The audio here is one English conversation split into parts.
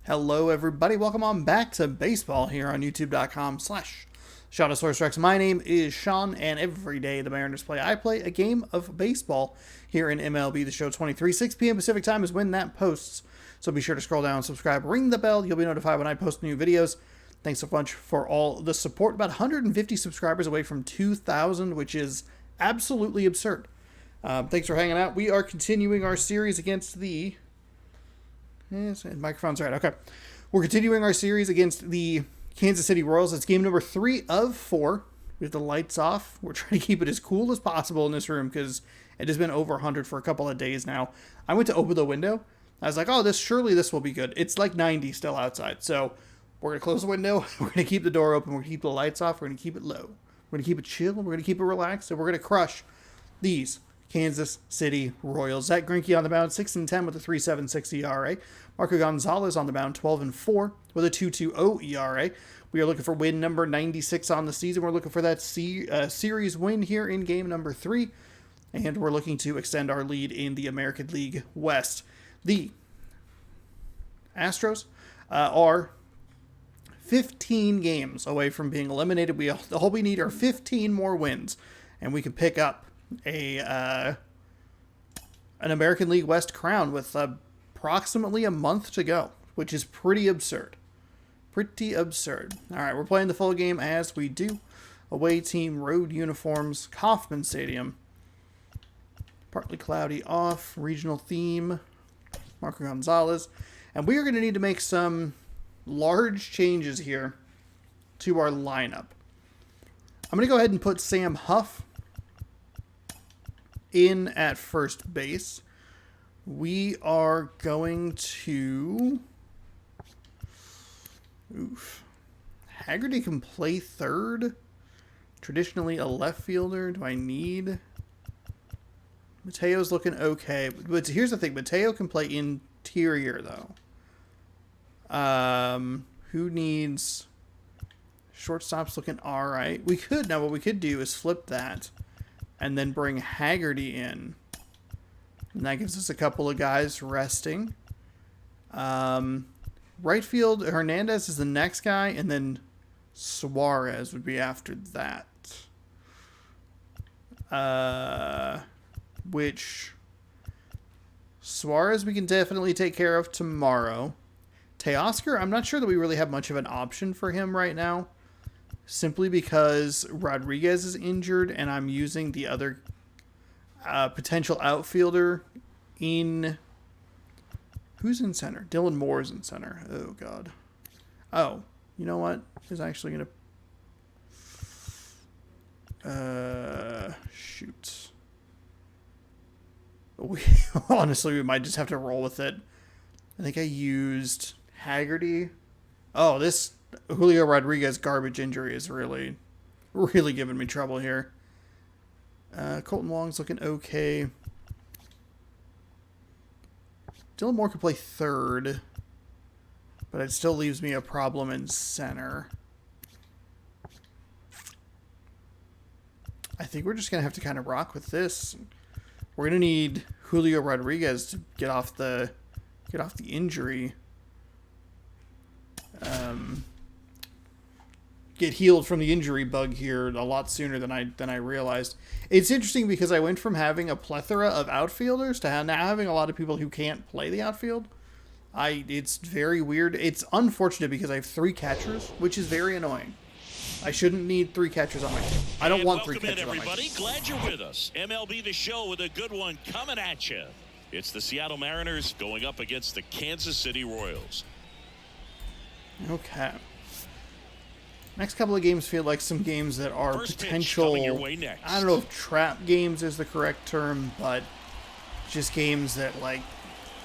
Hello everybody, welcome on back to baseball here on youtube.com/ShotOfSourceRex. My name is Sean, and every day the Mariners I play a game of baseball here in MLB The Show 23. 6 p.m. Pacific time is when that posts, so be sure to scroll down, subscribe, ring the bell, you'll be notified when I post new videos. Thanks so much for all the support. About 150 subscribers away from 2,000, which is absolutely absurd. Thanks for hanging out. We are continuing our series against the... Yes, microphone's right. Okay. We're continuing our series against the Kansas City Royals. It's game number 3 of 4. We have the lights off. We're trying to keep it as cool as possible in this room because it has been over 100 for a couple of days now. I went to open the window. I was like, oh, surely this will be good. It's like 90 still outside. So we're going to close the window. We're going to keep the door open. We're going to keep the lights off. We're going to keep it low. We're going to keep it chill. We're going to keep it relaxed. And we're going to crush these Kansas City Royals. Zach Greinke on the mound, 6-10 with a 3.76 ERA. Marco Gonzalez on the mound, 12-4 with a 2.20 ERA. We are looking for win number 96 on the season. We're looking for that series win here in game number 3, and we're looking to extend our lead in the American League West. The Astros are 15 games away from being eliminated. All we need are 15 more wins, and we can pick up an American League West crown with approximately a month to go, which is pretty absurd. Pretty absurd. All right, we're playing the full game as we do. Away team, road uniforms, Kauffman Stadium. Partly cloudy off, regional theme, Marco Gonzalez. And we are going to need to make some large changes here to our lineup. I'm going to go ahead and put Sam Huff in at first base. We are going to... Haggerty can play third. Traditionally a left fielder. Do I need... Mateo's looking okay. But here's the thing. Mateo can play interior, though. Who needs... Shortstop's looking alright. What we could do is flip that and then bring Haggerty in. And that gives us a couple of guys resting. Right field, Hernandez is the next guy, and then Suarez would be after that. Which Suarez we can definitely take care of tomorrow. Teoscar, I'm not sure that we really have much of an option for him right now. Simply because Rodriguez is injured, and I'm using the other potential outfielder in... Who's in center? Dylan Moore's in center. Oh, God. Oh, you know what? He's actually going to... shoot. Honestly, we might just have to roll with it. I think I used Haggerty. Oh, this Julio Rodriguez garbage injury is really giving me trouble here. Colton Wong's looking okay. Dylan Moore could play third, but it still leaves me a problem in center. I think we're just going to have to kind of rock with this. We're going to need Julio Rodriguez to get off the injury. Get healed from the injury bug here a lot sooner than I realized. It's interesting because I went from having a plethora of outfielders to now having a lot of people who can't play the outfield. It's very weird. It's unfortunate because I have 3 catchers, which is very annoying. I shouldn't need 3 catchers on my team. I don't want 3 catchers on my team. Welcome in, everybody. Glad you're with us. MLB The Show with a good one coming at you. It's the Seattle Mariners going up against the Kansas City Royals. Okay. Next couple of games feel like some games that are potential... Your way next. I don't know if trap games is the correct term, but just games that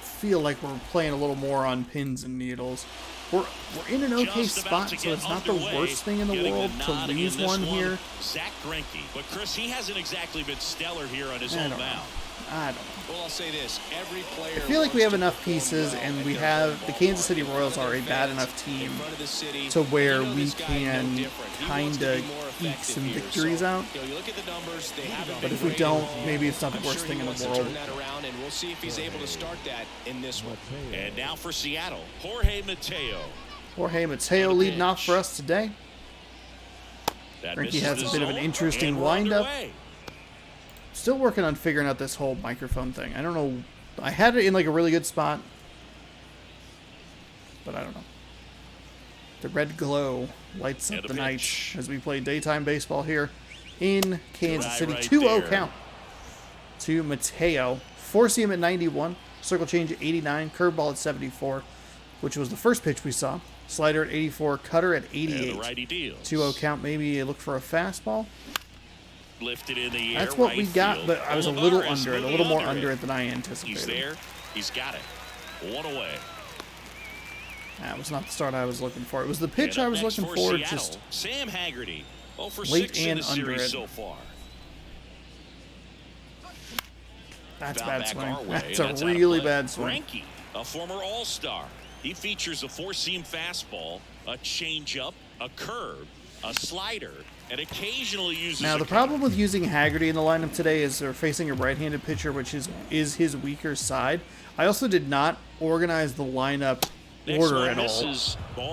feel like we're playing a little more on pins and needles. We're in an okay spot, so it's not the worst thing in the world to lose one here. Zach Greinke, but Chris, he hasn't exactly been stellar here on his own mound. I don't know. Well, I'll say this: every player. I feel like we have enough pieces, and we have the Kansas City Royals are a bad enough team to where we can kind of eke some victories out. But if we don't, maybe it's not the worst thing in the world. And we'll see if he's able to start that in this one. And now for Seattle, Jorge Mateo. Jorge Mateo leading off for us today. Frankie has a bit of an interesting windup. Still working on figuring out this whole microphone thing. I don't know. I had it in like a really good spot, but I don't know. The red glow lights up the night as we play daytime baseball here in Kansas City. 2-0 count to Mateo. Four-seam at 91. Circle change at 89. Curveball at 74, which was the first pitch we saw. Slider at 84. Cutter at 88. 2-0 count. Maybe look for a fastball. Lifted in the air. That's what we got, but I was a little under it, a little more under it than I anticipated. He's there. He's got it. One away. That was not the start I was looking for. It was the pitch I was looking for. Just Sam Haggerty. For late 6 in and the under series it. so far. That's a bad swing. That's a really bad swing. Frankie, a former All-Star. He features a four-seam fastball, a changeup, a curve, a slider, and occasionally uses. Now the problem with using Haggerty in the lineup today is they're facing a right-handed pitcher, which is his weaker side. I also did not organize the lineup order at all.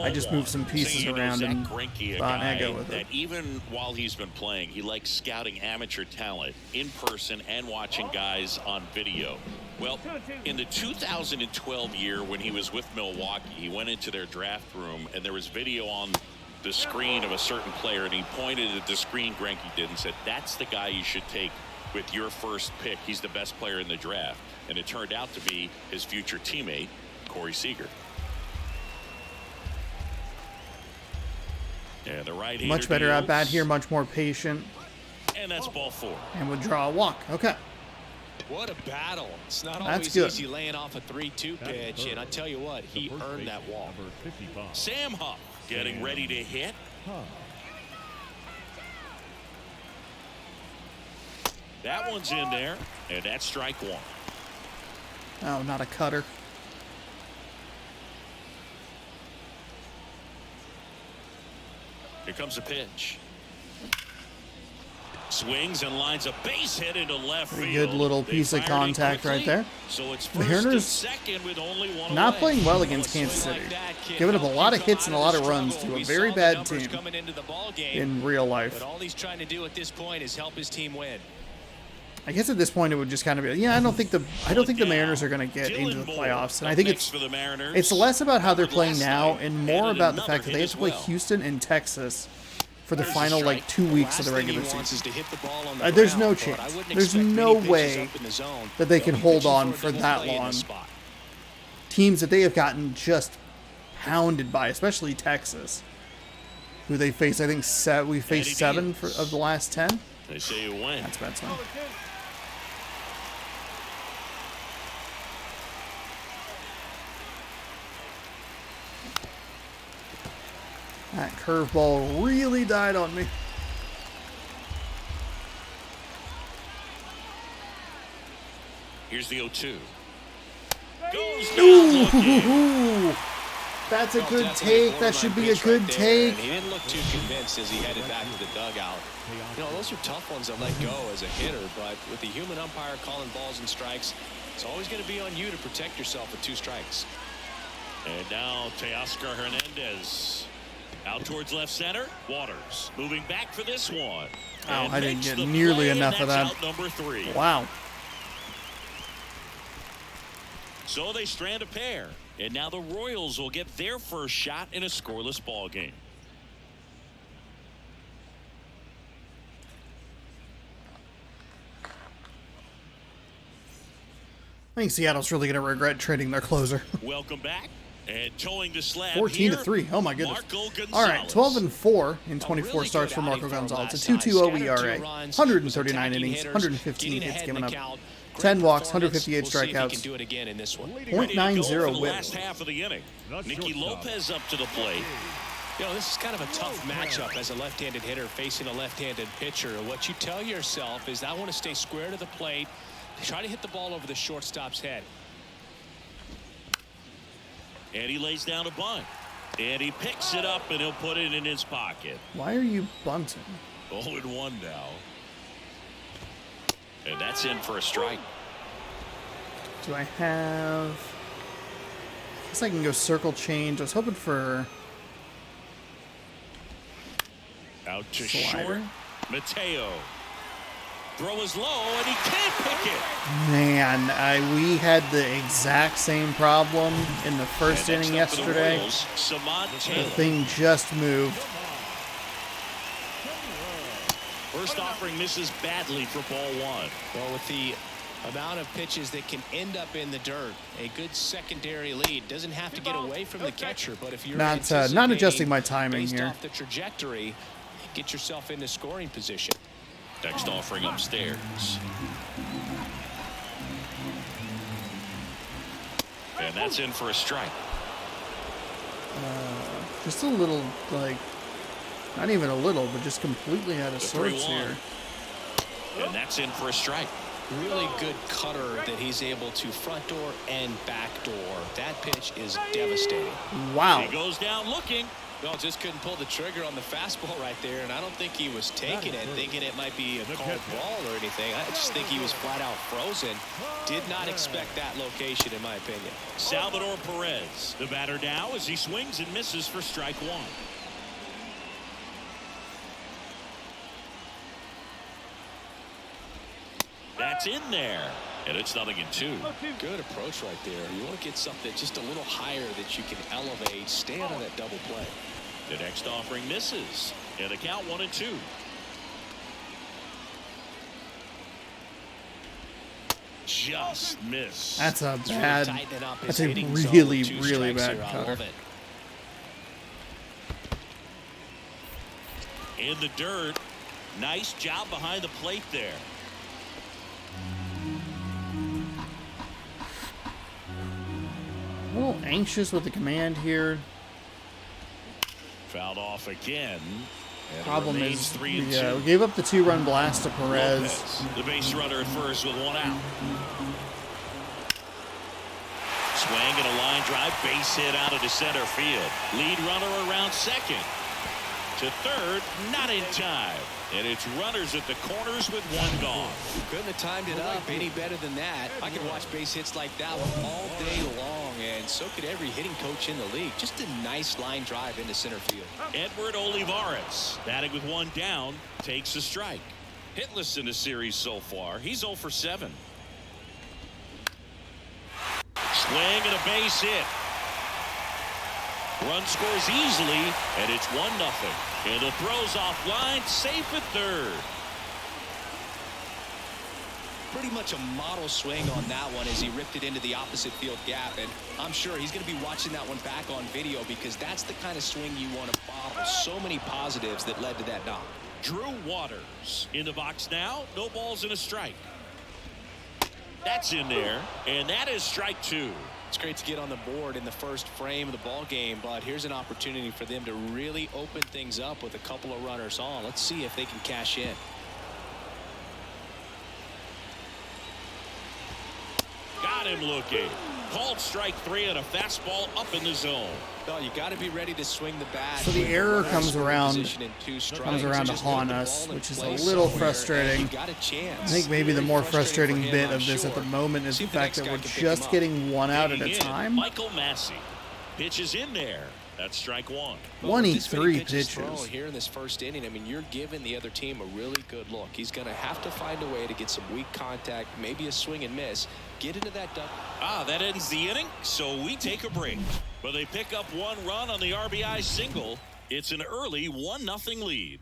I just moved some pieces around and thought I'd go with it. That even while he's been playing, he likes scouting amateur talent in person and watching guys on video. Well, in the 2012 year when he was with Milwaukee, he went into their draft room and there was video on the screen of a certain player, and he pointed at the screen Greinke did and said, "That's the guy you should take with your first pick. He's the best player in the draft." And it turned out to be his future teammate, Corey Seager. Yeah, the right-hander much better at bat here, much more patient. And that's ball 4. And would draw a walk. Okay. What a battle. It's not always easy laying off a 3-2 pitch, and I tell you what, he earned that walk. Sam Huff getting ready to hit. That one's in there, and that's strike 1. Oh, not a cutter. Here comes a pitch. Swings and lines a base hit into left field. Good little piece of contact right there. So it's Mariners with only one not away. playing well against Kansas City. Giving up a lot of hits and a lot of runs to a very bad team in real life. But all he's trying to do at this point is help his team win. I guess at this point it would just kind of be, yeah, I don't think the Mariners are going to get into the playoffs, and I think it's less about how they're playing now and more about the fact that they have to play Houston and Texas for the final 2 weeks of the regular season. There's no chance. There's no way that they can hold on for that long. Teams that they have gotten just pounded by, especially Texas, who they face. I think we faced 7 of the last 10. They say you win. That's a bad sign. That curveball really died on me. Here's the 0-2. Goes down looking. That's a good take. That should be a good take. He didn't look too convinced as he headed back to the dugout. You know, those are tough ones to let go as a hitter, but with the human umpire calling balls and strikes, it's always going to be on you to protect yourself with 2 strikes. And now Teoscar Hernandez. Out towards left center. Waters moving back for this one. Oh, I didn't get nearly enough of that. Number 3. Wow. So they strand a pair. And now the Royals will get their first shot in a scoreless ball game. I think Seattle's really going to regret trading their closer. Welcome back. And towing the slab 14-3. Oh my goodness. All right, 12-4 in 24 starts for Marco Gonzalez. A 2.20 ERA, 139 innings, 115 hits given up, 10 walks, 158 strikeouts, 0.90 whip. Last half of the inning. Nicky Lopez up to the plate. You know, this is kind of a tough matchup as a left-handed hitter facing a left-handed pitcher. What you tell yourself is I want to stay square to the plate, Try to hit the ball over the shortstop's head. And he lays down a bunt. And he picks it up, and he'll put it in his pocket. Why are you bunting? 0-1 now. And that's in for a strike. Do I have... I guess I can go circle change. I was hoping for... Out to Slider. short. Mateo. Throw is low, and he can't pick it. Man, we had the exact same problem in the first And inning next up for the yesterday. Royals, Samad The Taylor. thing just moved. First offering misses badly for ball one. Well, with the amount of pitches that can end up in the dirt, a good secondary lead doesn't have to get away from the catcher, but if you're Not adjusting my timing based here. off the trajectory, get yourself into scoring position. Next offering upstairs. And that's in for a strike. Just a little, like, not even a little, but just completely out of sorts 3-1. here. And that's in for a strike. Really good cutter that he's able to front door and back door. That pitch is devastating. Wow. He goes down looking. No, just couldn't pull the trigger on the fastball right there, and I don't think he was taking it, thinking it might be a called ball or anything. I just think he was flat out frozen. Did not expect that location, in my opinion. Salvador Perez, the batter now, as he swings and misses for strike one. That's in there, and it's 0-2. Good approach right there. You want to get something just a little higher that you can elevate. Stay out of that double play. The next offering misses, and the count 1-2. Just miss. That's a It's really bad, tightening up his that's a hitting zone really, with 2 really strikes bad here. I cutter. love it. In the dirt. Nice job behind the plate there. A little anxious with the command here. Fouled off again. And it Problem remains is, 3-2. we gave up the 2-run blast to Perez. Lopez, the base runner at first with 1 out. Swing and a line drive, base hit out into center field. Lead runner around second. To third, not in time. And it's runners at the corners with 1 gone. Couldn't have timed it up any better than that. I could watch base hits like that one all day long, and so could every hitting coach in the league. Just a nice line drive into center field. Edward Olivares, batting with 1 down, takes a strike. Hitless in the series so far. He's 0 for 7. Swing and a base hit. Run scores easily, and it's 1-0. And the throw's offline, safe at third. Pretty much a model swing on that one as he ripped it into the opposite field gap, and I'm sure he's going to be watching that one back on video because that's the kind of swing you want to bottle. So many positives that led to that knock. Drew Waters in the box now. No balls and a strike. That's in there, and that is strike 2. It's great to get on the board in the first frame of the ball game, but here's an opportunity for them to really open things up with a couple of runners on. Let's see if they can cash in. Got him looking. Called strike 3 and a fastball up in the zone. Well, you got to be ready to swing the bat. So the with error runners comes in around position in 2 strikes. to Just haunt put the us, ball in which is a place little somewhere, and frustrating. you got a chance. I think maybe the Very more frustrating frustrating for bit him, of I'm this at the sure. moment is See the if the fact next that guy we're can pick just him up. getting 1 out at Digging a in, time. Michael Massey. Pitches in there. That's strike 1. Well, with this 23 many pitches pitches. thrown here in this first inning, I mean, you're giving the other team a really good look. He's going to have to find a way to get some weak contact, maybe a swing and miss, get into that duck. That ends the inning, so we take a break. But they pick up 1 run on the RBI single. It's an early 1-0 lead.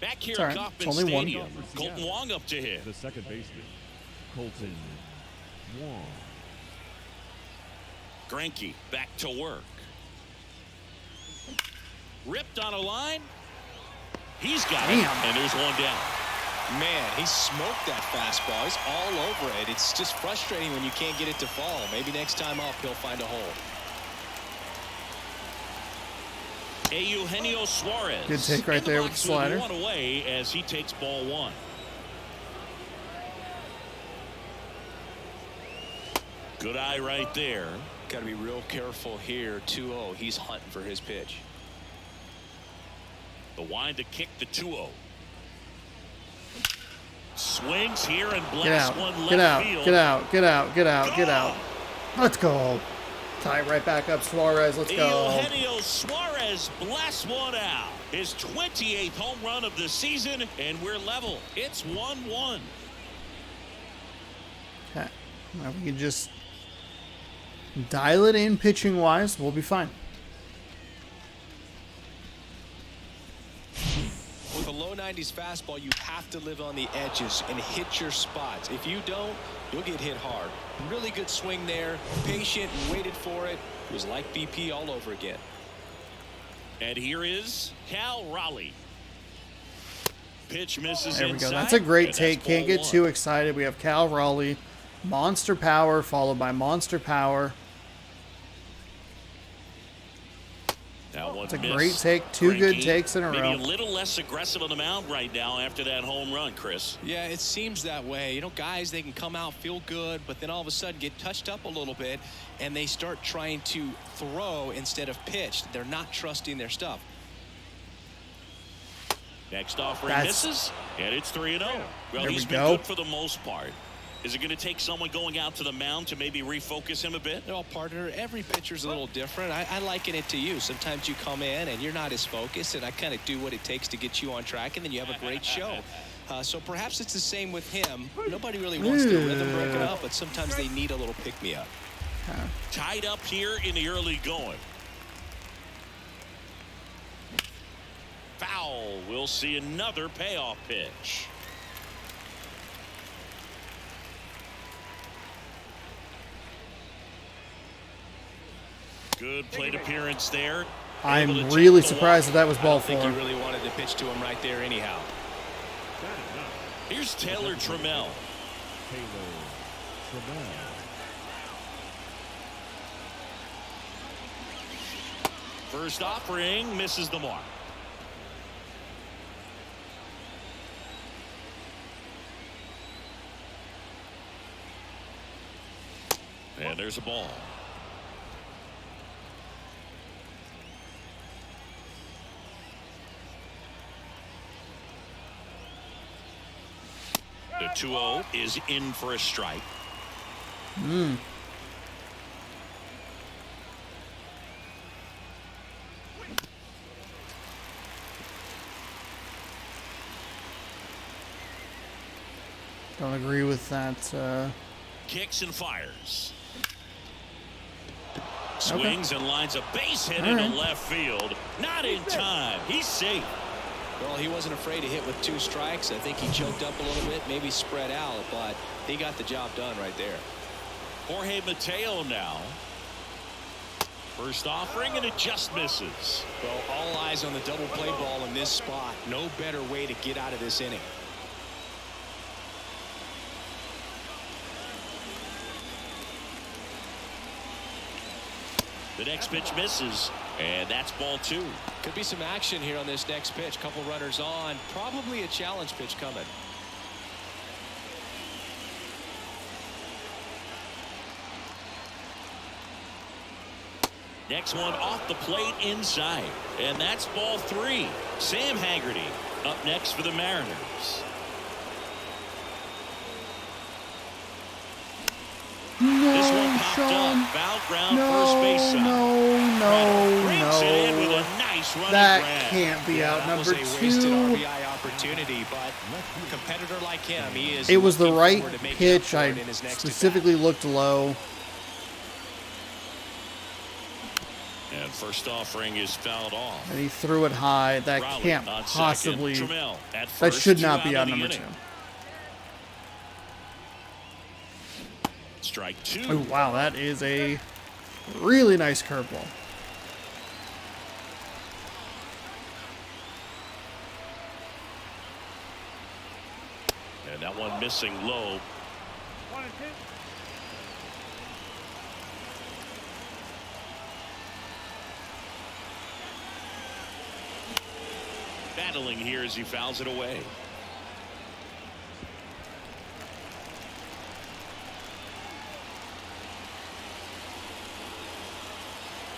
Back here It's all at right. Kauffman It's only 1. Stadium, Colton Wong up to hit. The second baseman, Colton Wong. Greinke back to work. Ripped on a line. He's got it, Damn. and there's 1 down. Man, he smoked that fastball. He's all over it. It's just frustrating when you can't get it to fall. Maybe next time up he'll find a hole. Eugenio Suarez. Good take right there with the slider. One away as he takes ball one. Good eye right there. Got to be real careful here. 2-0. He's hunting for his pitch. The wind to kick the 2-0. Swings here and blasts one left field. Get out. Let's go. Tie right back up, Suarez. Let's go. Eugenio Suarez blasts one out. His 28th home run of the season, and we're level. It's 1-1. Okay. Now we can just dial it in pitching-wise. We'll be fine. With a low 90s fastball, you have to live on the edges and hit your spots. If you don't, you'll get hit hard. Really good swing there. Patient, waited for it. It was like BP all over again. And here is Cal Raleigh. Pitch misses There we inside. go. That's a great and take. that's Can't ball get one. too excited. We have Cal Raleigh, monster power, followed by monster power. That one's It's a missed. great take. Two good Frankie, takes in a row. Maybe a little less aggressive on the mound right now after that home run, Chris. Yeah, it seems that way. You know, guys, they can come out, feel good, but then all of a sudden get touched up a little bit, and they start trying to throw instead of pitch. They're not trusting their stuff. Next offering misses, and it's 3-0. Well, There he's we been go. good for the most part. Is it going to take someone going out to the mound to maybe refocus him a bit? Well, partner, every pitcher's a little different. I liken it to you. Sometimes you come in and you're not as focused, and I kind of do what it takes to get you on track, and then you have a great show. So perhaps it's the same with him. Nobody really wants the rhythm broken up, but sometimes they need a little pick-me-up. Tied up here in the early going. Foul. We'll see another payoff pitch. Good plate appearance there. I'm really surprised that was ball I think four. he really wanted to pitch to him right there anyhow. Here's Taylor Trammell. First offering misses the mark. And there's a ball. The 2-0 is in for a strike. Don't agree with that. Kicks and fires. Swings and lines a base hit into left field. Not in time. He's safe. Well, he wasn't afraid to hit with 2 strikes. I think he choked up a little bit, maybe spread out, but he got the job done right there. Jorge Mateo now. First offering, and it just misses. Well, all eyes on the double play ball in this spot. No better way to get out of this inning. The next pitch misses, and that's ball 2. Could be some action here on this next pitch. Couple runners on. Probably a challenge pitch coming. Next one off the plate inside, and that's ball 3. Sam Haggerty up next for the Mariners. This one popped up. Foul ground, first base side. Brings it in with a nice running That grab. can't be out. That Number was a wasted 2. RBI opportunity, but a competitor like him, he is. It was the looking right forward to making pitch. up for I it in his next specifically looked low. And first offering is fouled off. And he threw it high. That Raleigh can't on possibly. second. Trammell at That first, should 2 not be out out of the number 2. inning. Strike 2. Oh, wow, that is a really nice curveball. And that one missing low. 1 and 2. Battling here as he fouls it away.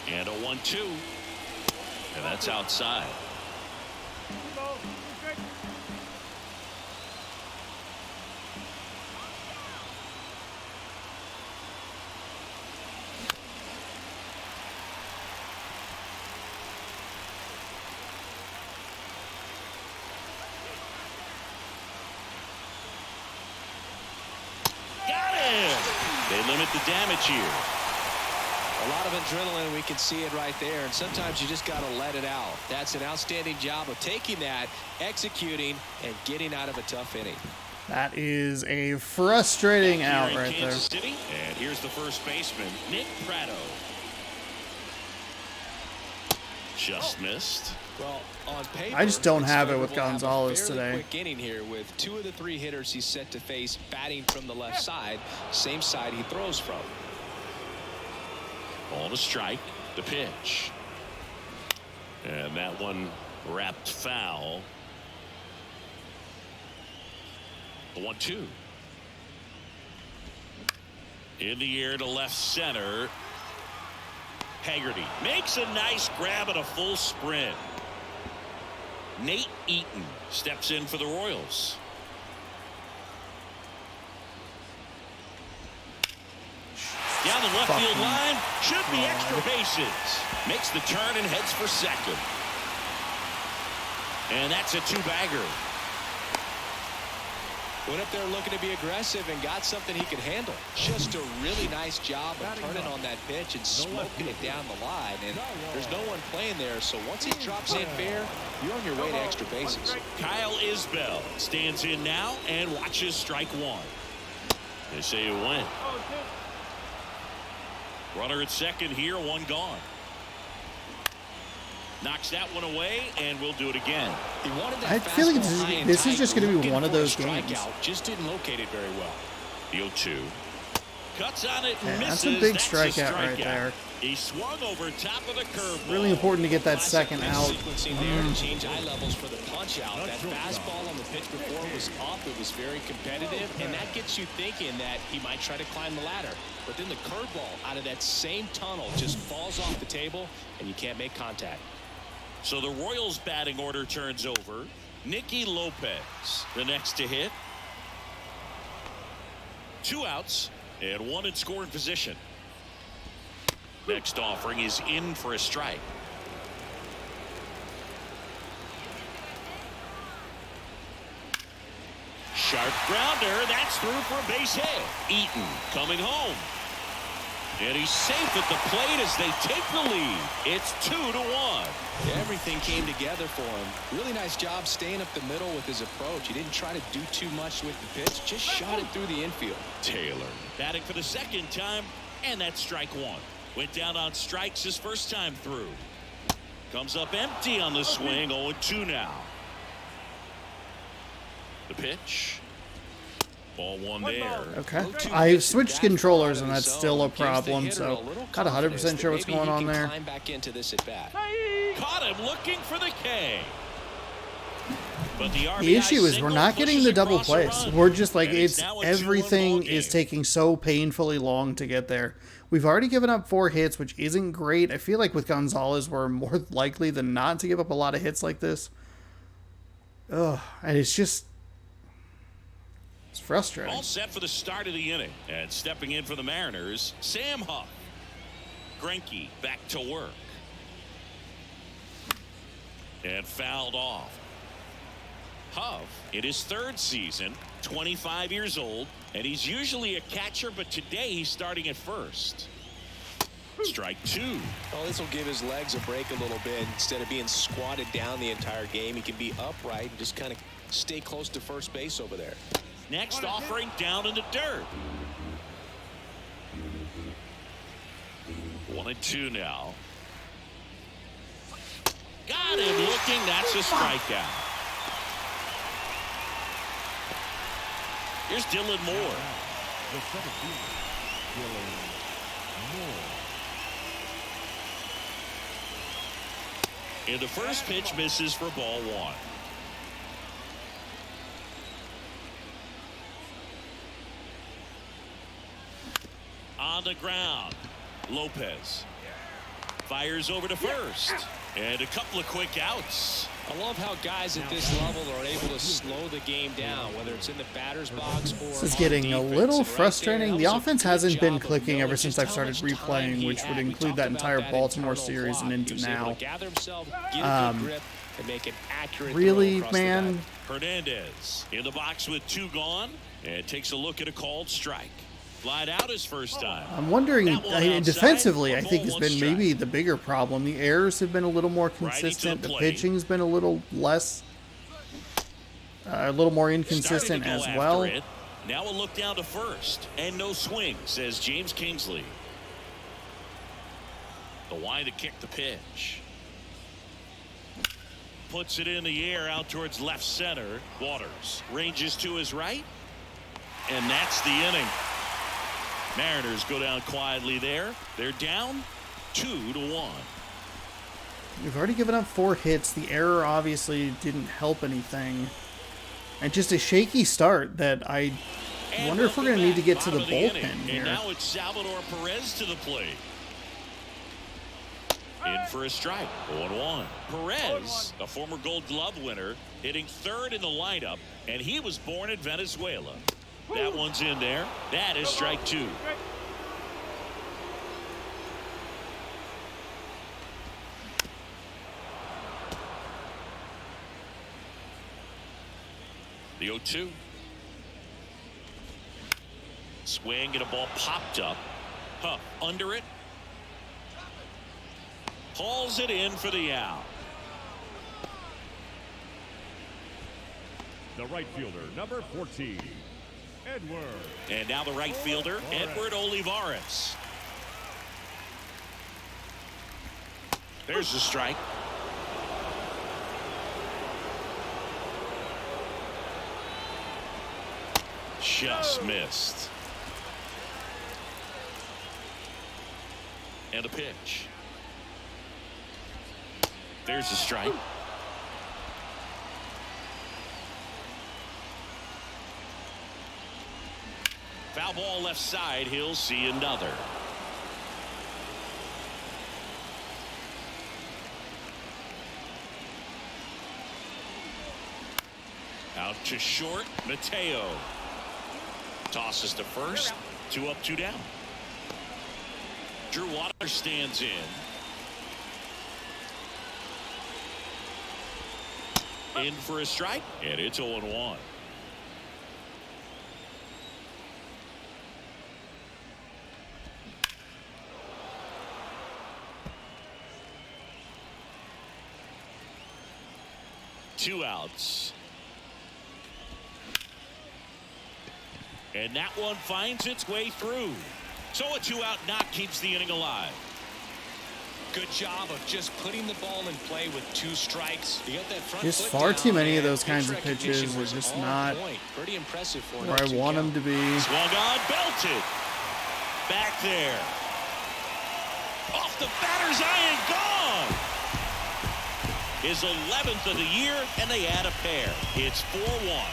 And a 1-2. And that's outside. Got him! They limit the damage here. A lot of adrenaline, we can see it right there, and sometimes you just got to let it out. That's an outstanding job of taking that, executing, and getting out of a tough inning. That is a frustrating out Here in right there. Kansas City, and here's the first baseman, Nick Pratto. Just missed. Well, on paper, I just don't it's have it favorable with to have a Gonzalez fairly today. Quick inning here with 2 of the 3 hitters he's set to face batting from the left side, same side he throws from. Ball to strike. The pitch. And that one wrapped foul. The 1-2. In the air to left center. Haggerty makes a nice grab and a full sprint. Nate Eaton steps in for the Royals. Down the left field line. Should be extra bases. Makes the turn and heads for second. And that's a 2-bagger. Went up there looking to be aggressive and got something he could handle. Just a really nice job of turning on that pitch and smoking it down the line. And there's no one playing there, so once he drops in fair, you're on your way to extra bases. Kyle Isbell stands in now and watches strike 1. They say it went. Runner at second here, 1 gone. Knocks that one away, and we'll do it again. He wanted that I feel like fastball high and this is tight, just going to be looking one of for a those games. strikeout, just didn't locate it very well. The 0-2. Cuts on it, Yeah, misses. that's a big That's strikeout right there. He swung over top of the curveball. Really important to get that second Nice out. sequencing there to change eye levels for the punch out. That fastball on the pitch before was up. It was very competitive, and that gets you thinking that he might try to climb the ladder. But then the curveball out of that same tunnel just falls off the table, and you can't make contact. So the Royals batting order turns over. Nicky Lopez, the next to hit. 2 outs and 1 in scoring position. Next offering is in for a strike. Sharp grounder. That's through for a base hit. Eaton coming home. And he's safe at the plate as they take the lead. It's 2-1. Everything came together for him. Really nice job staying up the middle with his approach. He didn't try to do too much with the pitch. Just shot it through the infield. Taylor batting for the second time, and that's strike 1. Went down on strikes his first time through. Comes up empty on the swing. 0-2 now. The pitch. Ball 1 there. Okay. I switched controllers, and that's still a problem, so not 100% sure what's going on there. Climb back into this at bat. Caught him looking for the K. But the The issue is we're not getting the double plays. We're just like, it's everything is taking so painfully long to get there. We've already given up 4 hits, which isn't great. I feel like with Gonzalez, we're more likely than not to give up a lot of hits like this. Ugh, and it's just... it's frustrating. All set for the start of the inning. And stepping in for the Mariners, Sam Huff. Greinke back to work. And fouled off. Huff, in his 3rd season, 25 years old, and he's usually a catcher, but today he's starting at first. Strike 2. Oh, this will give his legs a break a little bit. Instead of being squatted down the entire game, he can be upright and just kind of stay close to first base over there. Next offering down in the dirt. 1-2 now. Got him looking. That's a strikeout. Here's Dylan Moore. The center fielder, Dylan Moore. And the first pitch misses for ball one. On the ground, Lopez fires over to first, and a couple of quick outs. I love how guys at this level are able to slow the game down, whether it's in the batter's box or This is getting a little frustrating. The offense hasn't been clicking ever since I've started replaying, which would include that entire Baltimore series and into now. Really, man? Hernandez in the box with two gone, and takes a look at a called strike. Flied out his first time. I'm wondering, defensively, I think has been maybe the bigger problem. The errors have been a little more consistent. The pitching's been a little less, a little more inconsistent as well. Now a look down to first, and no swing, says James Kingsley. The wide to kick the pitch. Puts it in the air out towards left center. Waters ranges to his right, and that's the inning. Mariners go down quietly there. They're down 2-1. We've already given up 4 hits. The error obviously didn't help anything. And just a shaky start that I wonder if we're going to need to get to the bullpen here. And now it's Salvador Perez to the plate. In for a strike. 0-1. Perez, a former Gold Glove winner, hitting third in the lineup, and he was born in Venezuela. That one's in there. That is strike 2. The 0-2. Swing and a ball popped up. Under it. Hauls it in for the out. The right fielder, number 14. Edward. And now the right fielder, Edward Olivares. There's the strike. Just missed. And a pitch. There's the strike. Foul ball left side. He'll see another. Out to short. Mateo tosses to first. 2 up, 2 down. Drew Waters stands in. In for a strike, and it's 0-1. Two outs. And that one finds its way through. So a 2-out knock keeps the inning alive. Good job of just putting the ball in play with 2 strikes. You got that front Just foot far down, too many of and those kinds of pitch pitches recognition are was just on not point. Pretty impressive for where I want them to be. Swung on, belted. Back there. Off the batter's eye and gone. His 11th of the year, and they add a pair. It's 4-1.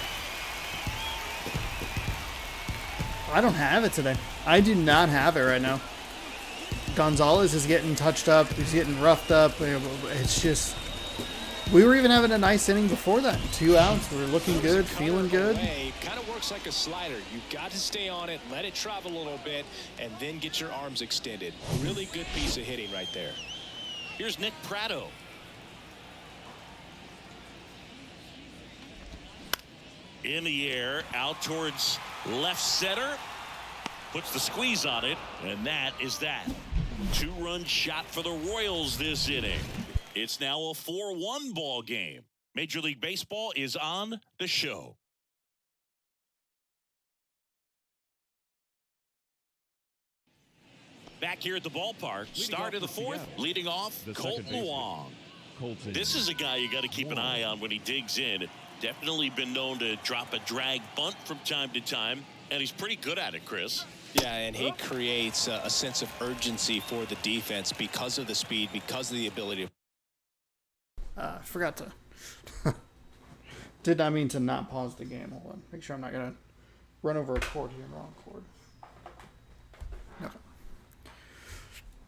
I don't have it today. I do not have it right now. Gonzalez is getting touched up. He's getting roughed up. It's just... We were even having a nice inning before that. 2 outs. We were looking good, feeling good. Kind of works like a slider. You've got to stay on it, let it travel a little bit, and then get your arms extended. Really good piece of hitting right there. Here's Nick Pratto. In the air, out towards left center. Puts the squeeze on it, and that is that. 2-run shot for the Royals this inning. It's now a 4-1 ball game. Major League Baseball is on the show. Back here at the ballpark, start of the 4th, leading off, Colton Wong. This is a guy you got to keep an eye on when he digs in. Definitely been known to drop a drag bunt from time to time, and he's pretty good at it, Chris. Yeah, and he creates a sense of urgency for the defense because of the speed, because of the ability to... Forgot to... Did not mean to not pause the game. Hold on. Make sure I'm not going to run over a cord here. Wrong cord.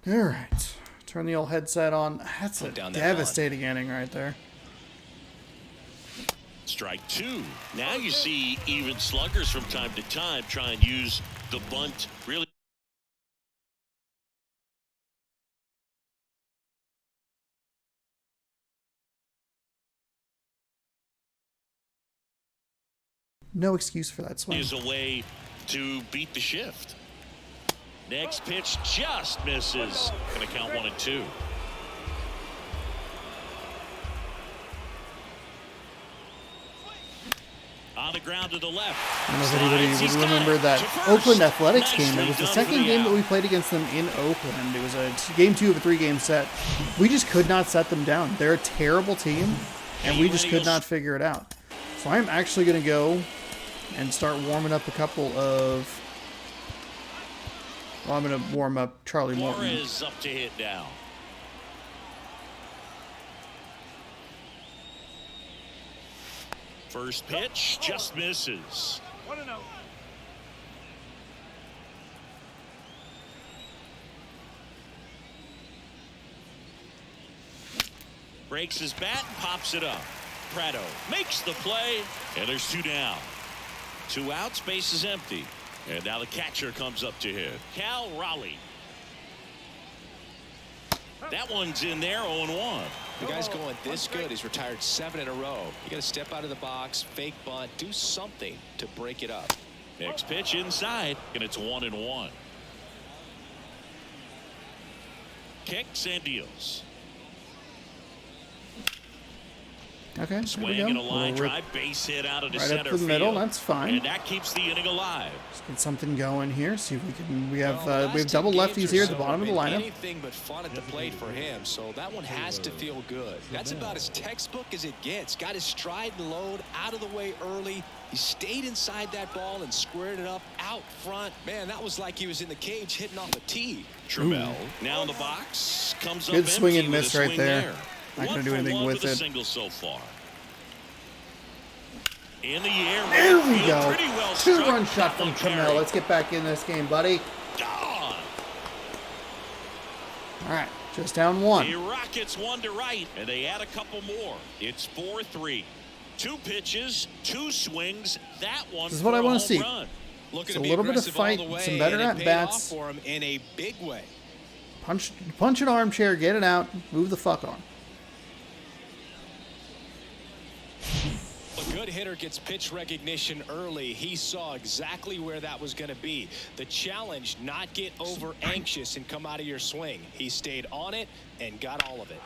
Okay. All right. Turn the old headset on. That's a devastating inning right there. Strike two. Now you see even sluggers from time to time try and use the bunt really. No excuse for that swing. Is a way to beat the shift. Next pitch just misses. Going to count 1-2. On the ground to the left. I don't know if anybody would remember that Oakland Athletics game. It was the second game that we played against them in Oakland. It was a game 2 of a 3-game set. We just could not set them down. They're a terrible team, and we just could not figure it out. So I'm actually going to go and start warming up a couple of... Well, I'm going to warm up Charlie Morton. Flores up to hit now. First pitch just misses. 1-0. Breaks his bat and pops it up. Prado makes the play, and there's 2 down. 2 outs, base is empty. And now the catcher comes up to hit. Cal Raleigh. That one's in there, 0-1. The guy's going this good. He's retired 7 in a row. You got to step out of the box, fake bunt, do something to break it up. Next pitch inside, and it's 1-1. Kicks and deals. Okay, Swing and a line drive, base hit out of the center up the middle. That's fine. And that keeps the inning alive. Let's get something going here. See if we can. We have double lefties here at the bottom of the lineup. Anything but fun at the plate for him. So that one has to feel good. That's about as textbook as it gets. Got his stride and load out of the way early. He stayed inside that ball and squared it up out front. Man, that was like he was in the cage hitting off a tee. Trammell now in the box, comes good up swing and empty miss with a right swing there. Not going to do anything with a it. Single so far. In the air. There we go. Well 2-run shot from Trammell. Let's get back in this game, buddy. Gone. All right, just down 1. The Rockets 1 to right, and they add a couple more. It's 4-3. 2 pitches, 2 swings. That one. This is what I want to see. It's a little bit of fight, some better at bats for him in a big way. Punch an armchair, get it out, move the fuck on. A good hitter gets pitch recognition early. He saw exactly where that was going to be. The challenge, not get over anxious and come out of your swing. He stayed on it and got all of it.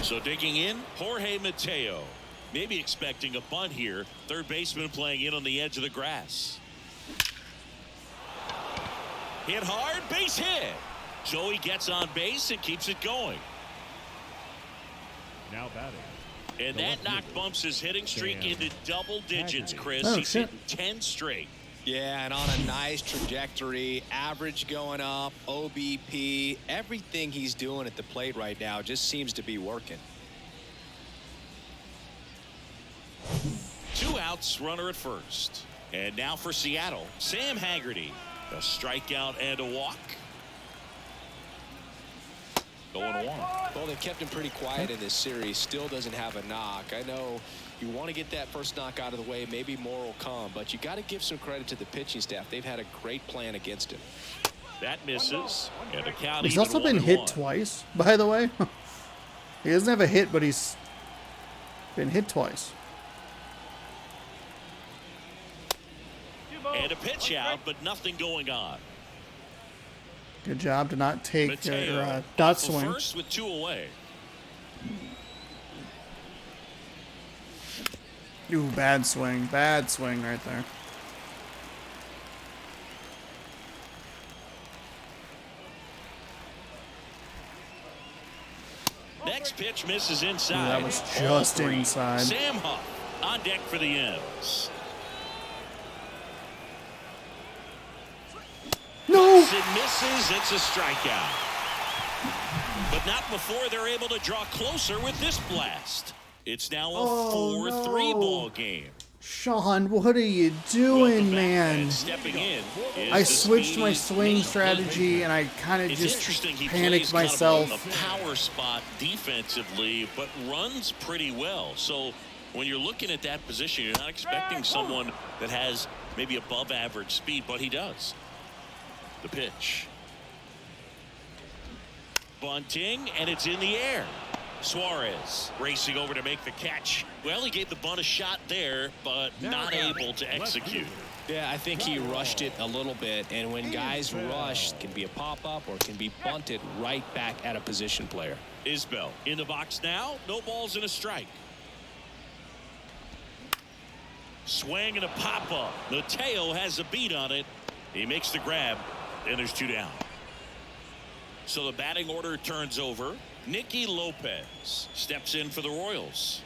So digging in, Jorge Mateo. Maybe expecting a bunt here. Third baseman playing in on the edge of the grass. Hit hard, base hit. Joey gets on base and keeps it going. Now batting. And that knock bumps his hitting streak into double digits, Chris. Oh, He's shit. hitting 10 straight. Yeah, and on a nice trajectory, average going up, OBP, everything he's doing at the plate right now just seems to be working. 2 outs, runner at first. And now for Seattle, Sam Haggerty. A strikeout and a walk. 0-1. Well, they kept him pretty quiet in this series. Still doesn't have a knock. I know you want to get that first knock out of the way. Maybe more will come, but you got to give some credit to the pitching staff. They've had a great plan against him. That misses. And a count. He's also been hit twice, by the way. He doesn't have a hit, but he's been hit twice. And a pitch out, but nothing going on. Good job to not take Mateo not swing. First with 2 away. Ooh, bad swing right there. Next pitch misses inside. That was just inside. Sam Huff on deck for the M's. No! It misses. It's a strikeout. But not before they're able to draw closer with this blast. It's now a 4-3 ball game. Sean, what are you doing, man? Stepping in I switched my swing strategy and I kind of just panicked myself. Kind of a power spot defensively, but runs pretty well. So when you're looking at that position, you're not expecting someone that has maybe above average speed, but he does. The pitch. Bunting, and it's in the air. Suarez racing over to make the catch. Well, he gave the bunt a shot there, but not able to execute. Yeah, I think he rushed it a little bit, and when guys rush, it can be a pop-up or it can be bunted right back at a position player. Isbell in the box now. No balls and a strike. Swing and a pop-up. Mateo has a beat on it. He makes the grab, and there's 2 down. So the batting order turns over. Nicky Lopez steps in for the Royals.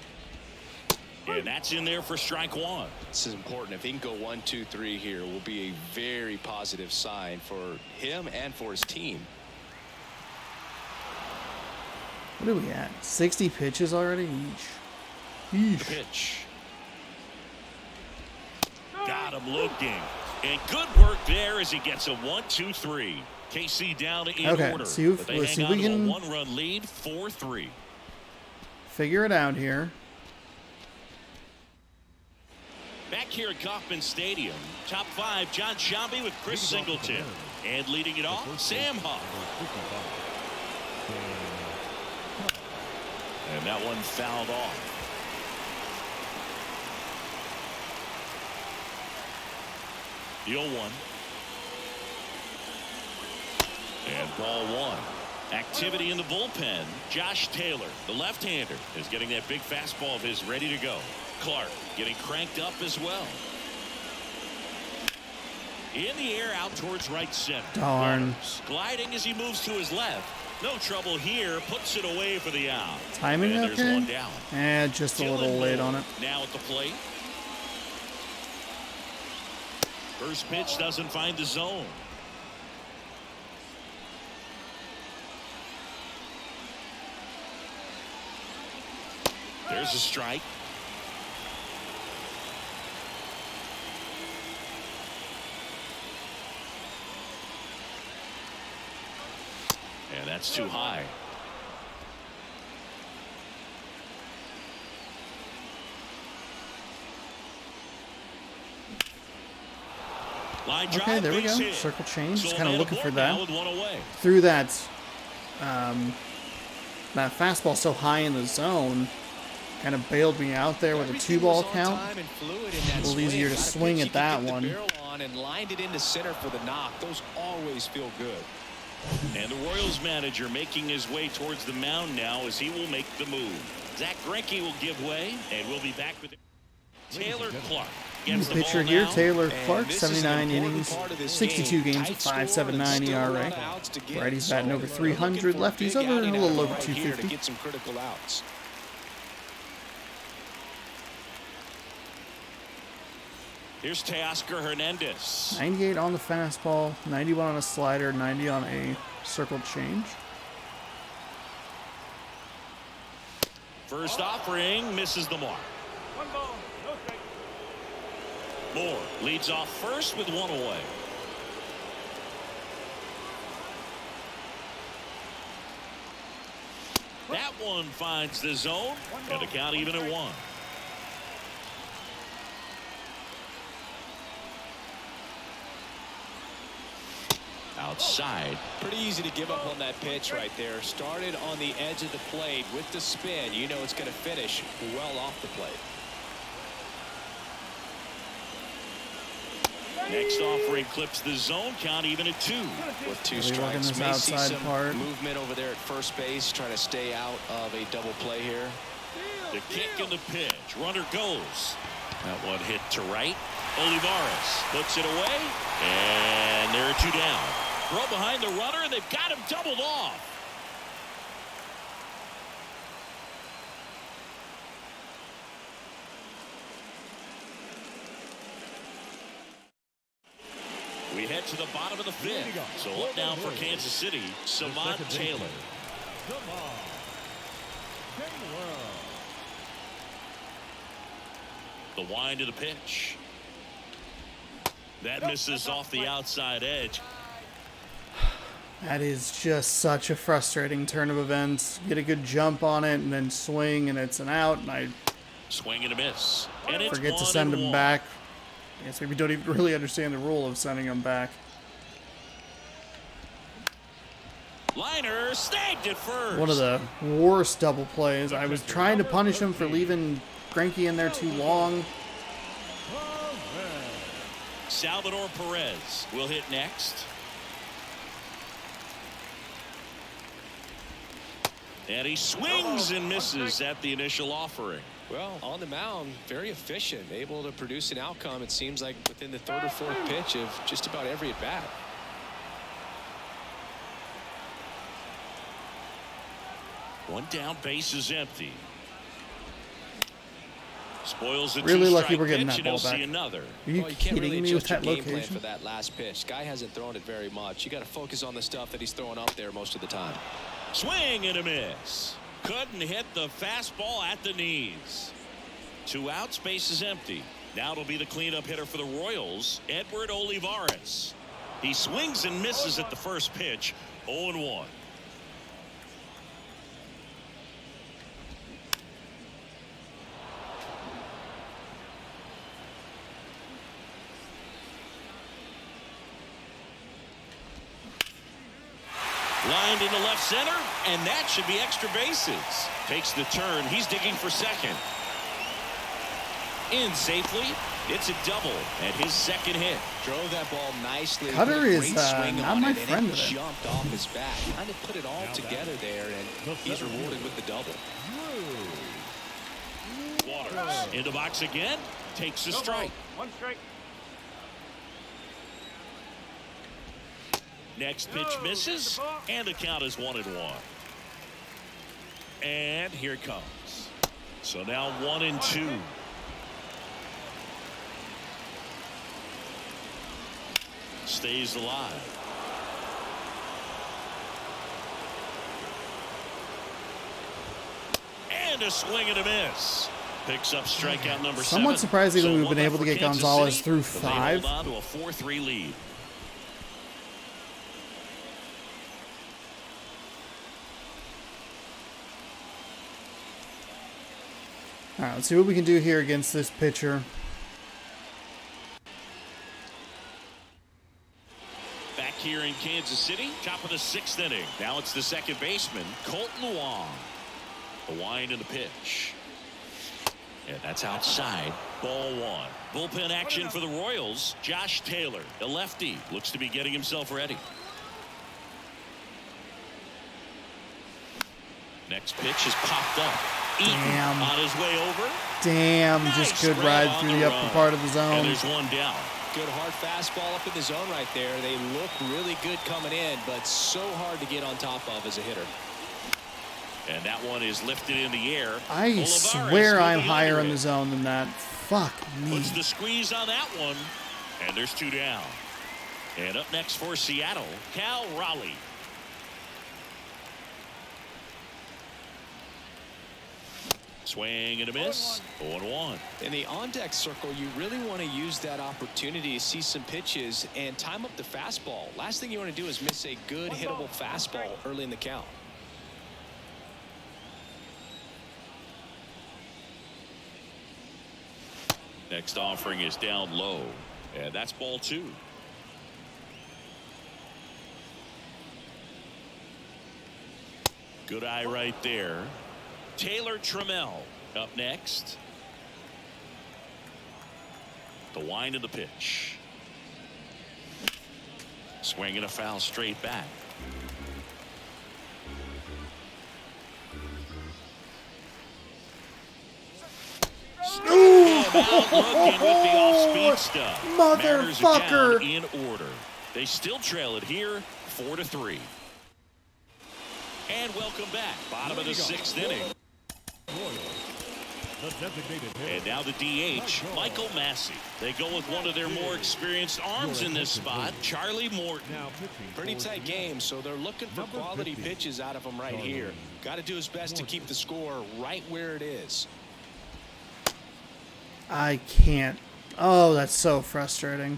And that's in there for strike 1. This is important. If he can go 1, 2, 3 here, will be a very positive sign for him and for his team. What are we at? 60 pitches already? Yeesh. The pitch. Got him looking. And good work there as he gets a 1, 2, 3. KC down in order. Okay, see if we can 1-run lead, 4-3. Figure it out here. Back here at Kauffman Stadium, top 5, John Sciambi with Chris Singleton. And leading it off, Sam Huff. And that one fouled off. The 0-1. And ball 1. Activity in the bullpen. Josh Taylor, the left-hander, is getting that big fastball of his ready to go. Clark getting cranked up as well. In the air out towards right center. Darn. Waters gliding as he moves to his left. No trouble here. Puts it away for the out. Timing and okay? There's one down. Just a little late on it. Now at the plate. First pitch doesn't find the zone. There's a strike. And that's too high. Line drive, Okay, there we go. hit. Circle change. Just So kind of man looking for aboard now that. with one away. Through that, that fastball so high in the zone, kind of bailed me out there with a 2-ball count. A little easier to swing at that one. And lined it into center for the knock. Those always feel good. And the Royals manager making his way towards the mound now as he will make the move. Zach Greinke will give way, and we'll be back with Taylor Clark. The pitcher here, Taylor Clark, 79 innings, 62 games, 5.79 ERA. Righties batting over 300, lefties over a little over 250. Get some critical outs. Here's Teoscar Hernandez. 98 on the fastball, 91 on a slider, 90 on a circled change. First offering misses the mark. Moore leads off first with one away. That one finds the zone, and the count even at 1. Outside. Pretty easy to give up on that pitch right there. Started on the edge of the plate with the spin. You know it's going to finish well off the plate. Next offering clips the zone, count even at 2. With 2 Really strikes. working this May see outside some part. movement over there at first base, trying to stay out of a double play here. The kick and the pitch. Runner goes. That one hit to right. Olivares puts it away, and there are 2 down. Throw behind the runner, and they've got him doubled off. We head to the bottom of the fifth. So up now for Kansas City, Samad Taylor. The wind of the pitch. That misses off the outside edge. That is just such a frustrating turn of events. Get a good jump on it and then swing and it's an out, and I Swing and a miss. And it's forget to send him back. I guess maybe don't even really understand the rule of sending him back. Liner snagged it first. One of the worst double plays. I was trying to punish him for leaving Greinke in there too long. Salvador Perez will hit next. And he swings and misses at the initial offering. Well, on the mound, very efficient, able to produce an outcome, it seems like, within the third or fourth pitch of just about every at-bat. One down, base is empty. Spoils the Really lucky two-strike we're getting pitch, that and ball he'll see back. another. Are you Well, you can't kidding really me with adjust that your game plan location? for that last pitch. Guy hasn't thrown it very much. You got to focus on the stuff that he's throwing up there most of the time. Swing and a miss. Couldn't hit the fastball at the knees. 2 outs, base is empty. Now it'll be the cleanup hitter for the Royals, Edward Olivares. He swings and misses at the first pitch, 0-1. Lined into left center, and that should be extra bases. Takes the turn. He's digging for second. In safely. It's a double and his second hit. Drove that ball nicely. Cutter Put a is great swing not on my it, and friend it today. jumped off his back. Kind of put it all together there, and he's rewarded with the double. Waters in the box again. Takes a strike. 1 strike. Next pitch misses, and the count is 1-1. And here it comes. So now 1-2. Stays alive. And a swing and a miss. Picks up strikeout number 7. Somewhat surprisingly, we've been one able to left get for Kansas Gonzalez City, through but they 5. hold on to a 4-3 lead. All right, let's see what we can do here against this pitcher. Back here in Kansas City, top of the 6th inning. Now it's the second baseman, Colton Wong. The wind and the pitch. And that's outside. Ball 1. Bullpen action for the Royals. Josh Taylor, the lefty, looks to be getting himself ready. Next pitch is popped up. Eaton Damn. on his way over. Damn, Nice just good grab ride on through the the upper run. part of the And zone. there's one down. Good hard fastball up in the zone right there. They look really good coming in, but so hard to get on top of as a hitter. And that one is lifted in the air. I Olivares swear I'm moving higher under in it. the zone than that. Fuck me. Puts the squeeze on that one. And there's 2 down. And up next for Seattle, Cal Raleigh. Swing and a miss. 0-1. In the on-deck circle, you really want to use that opportunity to see some pitches and time up the fastball. Last thing you want to do is miss a good hittable fastball early in the count. Next offering is down low. And that's ball 2. Good eye right there. Taylor Trammell up next. The wind of the pitch. Swing and a foul straight back. Out looking with the off-speed stuff. Mariners are Motherfucker. down in order. They still trail it here, 4-3. And welcome back. Bottom of the 6th inning. The designated hitter. And now the DH, Michael Massey. They go with one of their more experienced arms in this spot, Charlie Morton. Now pitching Pretty for tight the game, so they're looking for Number quality 50. pitches out of him right here. Got to do his best to keep the score right where it is. I can't. Oh, that's so frustrating.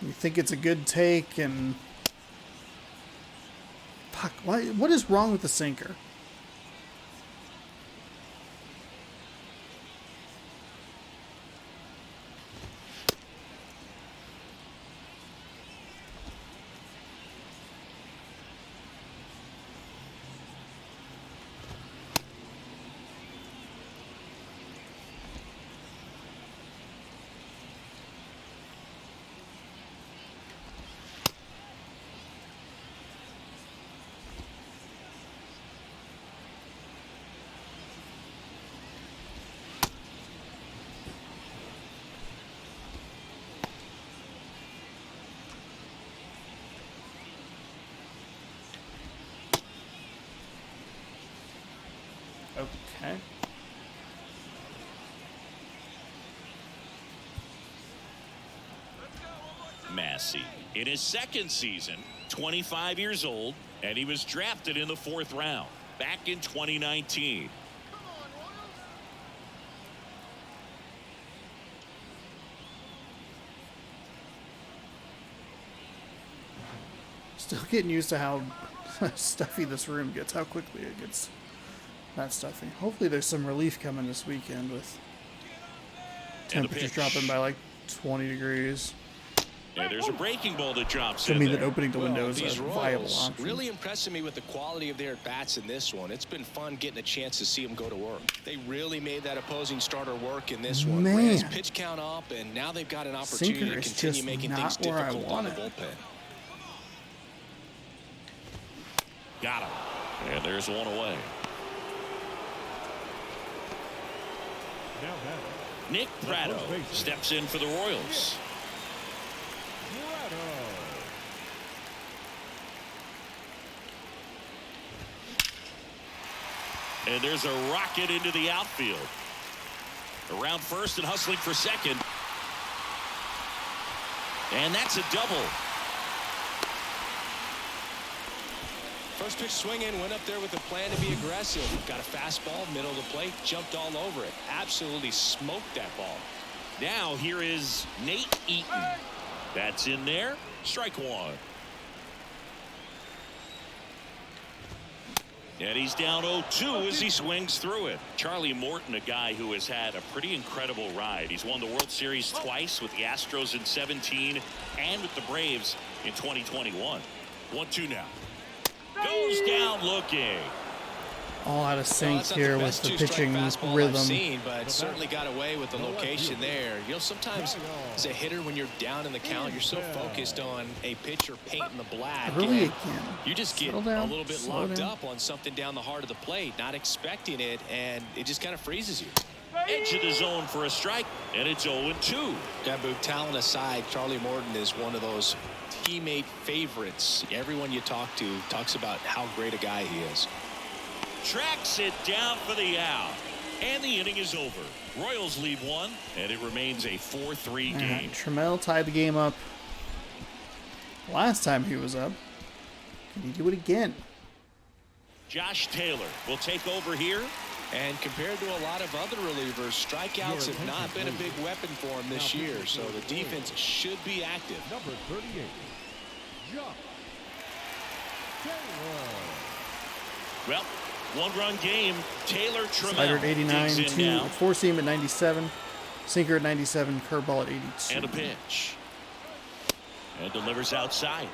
You think it's a good take, and fuck, what is wrong with the sinker? Okay. Massey, in his second season, 25 years old, and he was drafted in the 4th round back in 2019. Still getting used to how stuffy this room gets, how quickly it gets that stuffy. Hopefully there's some relief coming this weekend with And the temperatures pitch. dropping by like 20 degrees. And there's a breaking ball that drops To in me, there. that opening the Well, window is these a viable Royals option. really impressing me with the quality of their at-bats in this one. It's been fun getting a chance to see them go to work. They really made that opposing starter work in this one. Man. Ran his pitch count up, and now they've got an opportunity Sinker to is continue just making not things where I difficult on want the it. bullpen. Got him. And there's one away. now batting. Nick Pratto steps in for the Royals. Pratto. And there's a rocket into the outfield. Around first and hustling for second. And that's a double. First pitch swinging, went up there with a plan to be aggressive. Got a fastball, middle of the plate, jumped all over it. Absolutely smoked that ball. Now here is Nate Eaton. That's in there. Strike one. And he's down 0-2 as he swings through it. Charlie Morton, a guy who has had a pretty incredible ride. He's won the World Series twice with the Astros in 17 and with the Braves in 2021. 1-2 now. Goes down looking. All out of Well, sync that's not here the with best the two-strike pitching fastball I've rhythm. seen, but certainly got away with the location there. You know, sometimes as a hitter, when you're down in the count, you're so focused on a pitcher painting the black. Early and again. You just get Settle down, a little bit slow locked down. up on something down the heart of the plate, not expecting it, and it just kind of freezes you. Edge of the zone for a strike, and it's 0-2. Yeah, but talent aside, Charlie Morton is one of those teammate favorites. Everyone you talk to talks about how great a guy he is. Tracks it down for the out. And the inning is over. Royals lead one, and it remains a 4-3 And game. Trammell tied the game up last time he was up. Can he do it again? Josh Taylor will take over here. And compared to a lot of other relievers, strikeouts have not been a big weapon for him this year, so the defense should be active. Number 38. Josh Taylor. Well, one-run game. Taylor Slider at Trammell 89, digs in now. four seam at 97, sinker at 97, curveball at 82. And a pitch. And delivers outside.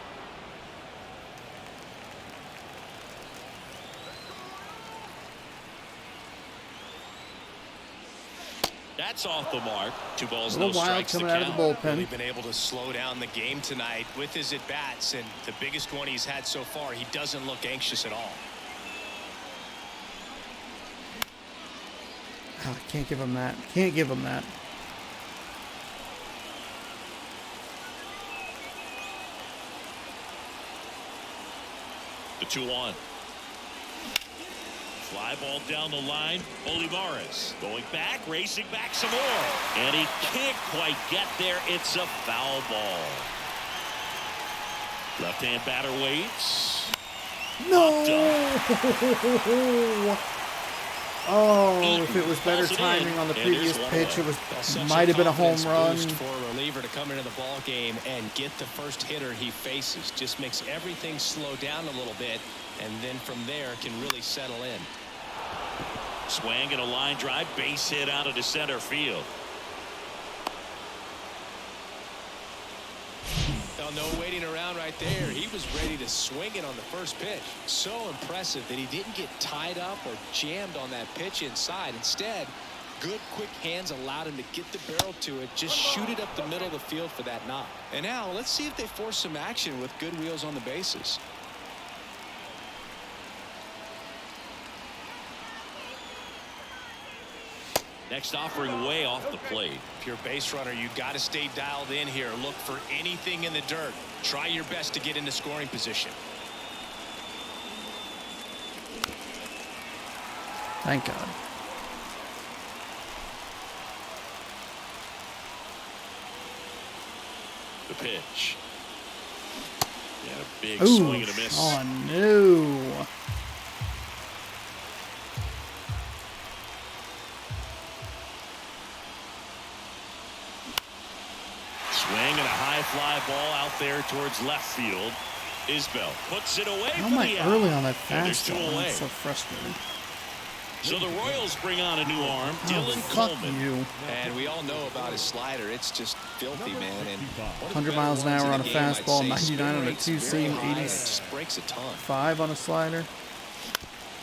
That's off the mark. 2 balls, A no little wild strikes to coming out of the count. bullpen. Really been able to slow down the game tonight with his at-bats, and the biggest one he's had so far, he doesn't look anxious at all. Oh, can't give him that. Can't give him that. The 2-1. Fly ball down the line. Olivares going back, racing back some more. And he can't quite get there. It's a foul ball. Left-hand batter waits. No! Oh, if it was better timing on the previous pitch, it might have been a home run. For a reliever to come into the ball game and get the first hitter he faces just makes everything slow down a little bit, and then from there can really settle in. Swing and a line drive, base hit out into center field. No waiting around right there. He was ready to swing it on the first pitch. So impressive that he didn't get tied up or jammed on that pitch inside. Instead, good quick hands allowed him to get the barrel to it, just shoot it up the middle of the field for that knock. And now let's see if they force some action with good wheels on the bases. Next offering way off the plate. If you're a base runner, you got to stay dialed in here. Look for anything in the dirt. Try your best to get into scoring position. Thank God. The pitch. Yeah, a big Ooh, swing and a miss. Oh, no. Swing and a high fly ball out there towards left field. Isbell puts it away. How for am I the out. early on that And there's two fastball? away. I'm so frustrated. So the Royals bring on a new arm, Oh, Dylan fuck Coleman. you. And we all know about his slider. It's just filthy, man. And 100 miles an hour on a fastball, 99 on a two-seam, It just breaks a ton. 85 on a slider.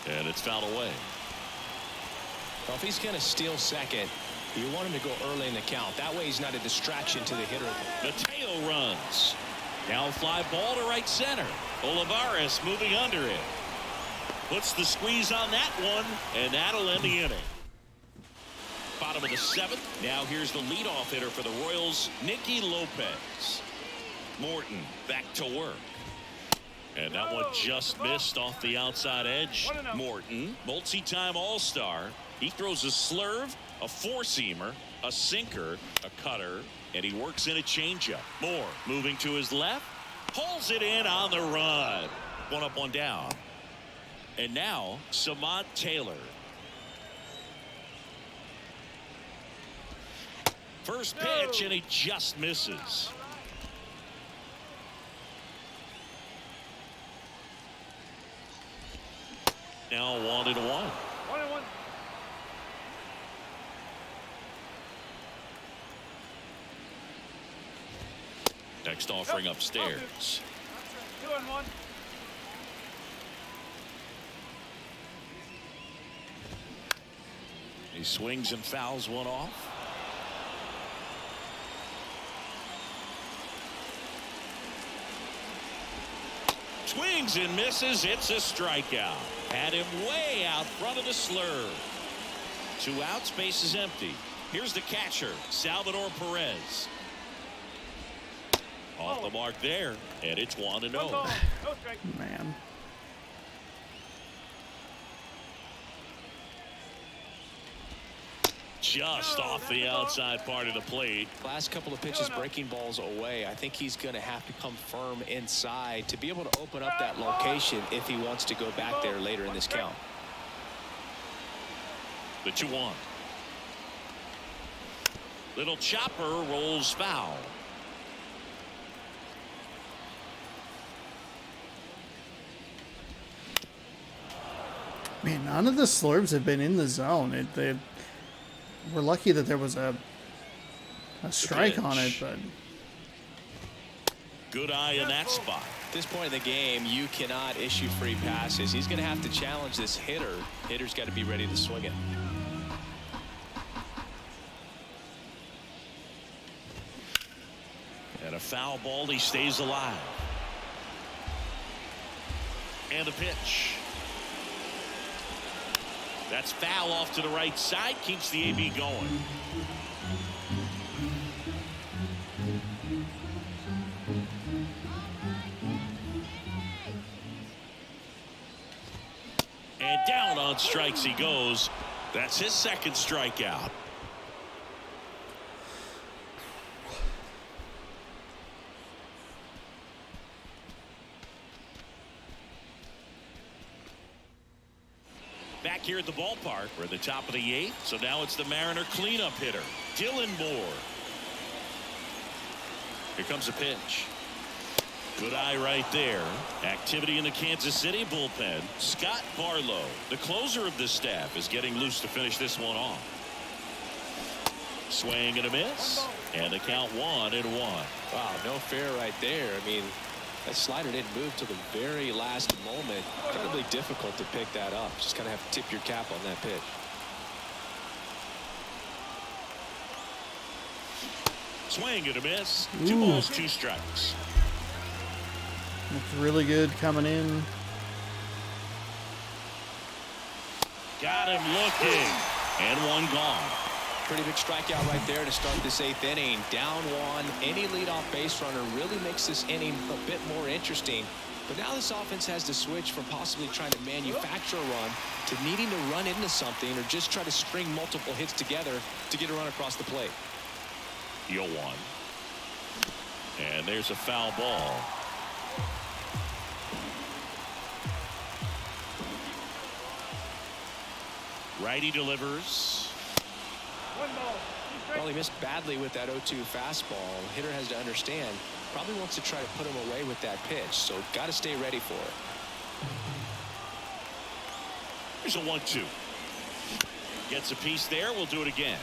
And it's fouled away. Well, if he's going to steal second, you want him to go early in the count. That way he's not a distraction to the hitter. Mateo runs. Now fly ball to right center. Olivares moving under it. Puts the squeeze on that one, and that'll end the inning. Bottom of the seventh. Now here's the leadoff hitter for the Royals, Nicky Lopez. Morton back to work. And that one just missed off the outside edge. Morton, multi-time All-Star. He throws a slurve, a four-seamer, a sinker, a cutter, and he works in a changeup. Moore moving to his left, pulls it in on the run. One up, one down. And now, Samad Taylor. First pitch, and he just misses. Now 1-1. 1-1. Next offering upstairs. 2-1. He swings and fouls one off. Swings and misses. It's a strikeout. Had him way out front of the slurve. 2 outs, base is empty. Here's the catcher, Salvador Perez. Off the mark there, and it's 1-0. No strike. Man. Just off the outside part of the plate. Last couple of pitches breaking balls away. I think he's going to have to come firm inside to be able to open up that location if he wants to go back there later in this count. The 2-1. Little chopper rolls foul. Man, none of the slurves have been in the zone. We're lucky that there was a strike on it, but Good eye in that spot. At this point in the game, you cannot issue free passes. He's going to have to challenge this hitter. Hitter's got to be ready to swing it. And a foul ball, he stays alive. And the pitch. That's foul off to the right side, keeps the AB going. And Down on strikes he goes. That's his second strikeout. Back here at the ballpark, we're at the top of the 8th. So now it's the Mariner cleanup hitter, Dylan Moore. Here comes a pitch. Good eye right there. Activity in the Kansas City bullpen. Scott Barlow, the closer of this staff, is getting loose to finish this one off. Swing and a miss. And the count 1-1. Wow, no fair right there. I mean, that slider didn't move till the very last moment. Incredibly difficult to pick that up. Just kind of have to tip your cap on that pitch. Swing and a miss. 2 balls, 2 strikes. Looks really good coming in. Got him looking. And 1 gone. Pretty big strikeout right there to start this 8th inning. Down 1. Any leadoff base runner really makes this inning a bit more interesting. But now this offense has to switch from possibly trying to manufacture a run to needing to run into something or just try to string multiple hits together to get a run across the plate. 0-1. And there's a foul ball. Righty delivers. 1 ball, 2 strikes. Well, he missed badly with that 0-2 fastball. Hitter has to understand, probably wants to try to put him away with that pitch, so got to stay ready for it. Here's a 1-2. Gets a piece there. We'll do it again.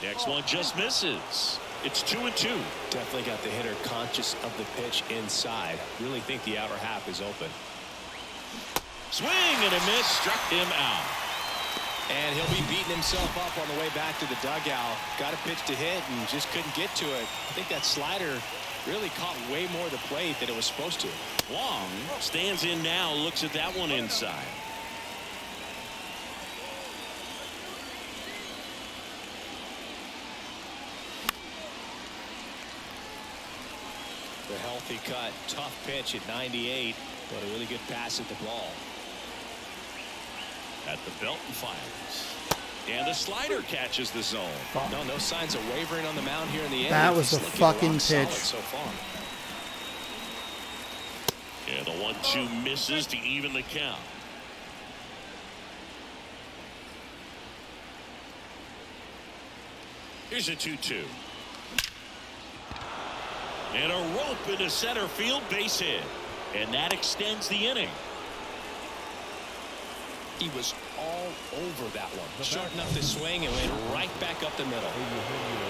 Next one just misses. It's 2-2. Definitely got the hitter conscious of the pitch inside. Really think the outer half is open. Swing and a miss. Struck him out. And he'll be beating himself up on the way back to the dugout. Got a pitch to hit and just couldn't get to it. I think that slider really caught way more of the plate than it was supposed to. Long stands in now. Looks at that one inside. The healthy cut. Tough pitch at 98, but a really good pass at the ball. At the belt and fires. And the slider catches the zone. No signs of wavering on the mound here in the end. That was He's a looking fucking rock solid pitch. so far. And the 1-2 misses to even the count. Here's a 2-2. And a rope into center field, base hit. And that extends the inning. He was all over that one. Shortened up the swing and went right back up the middle.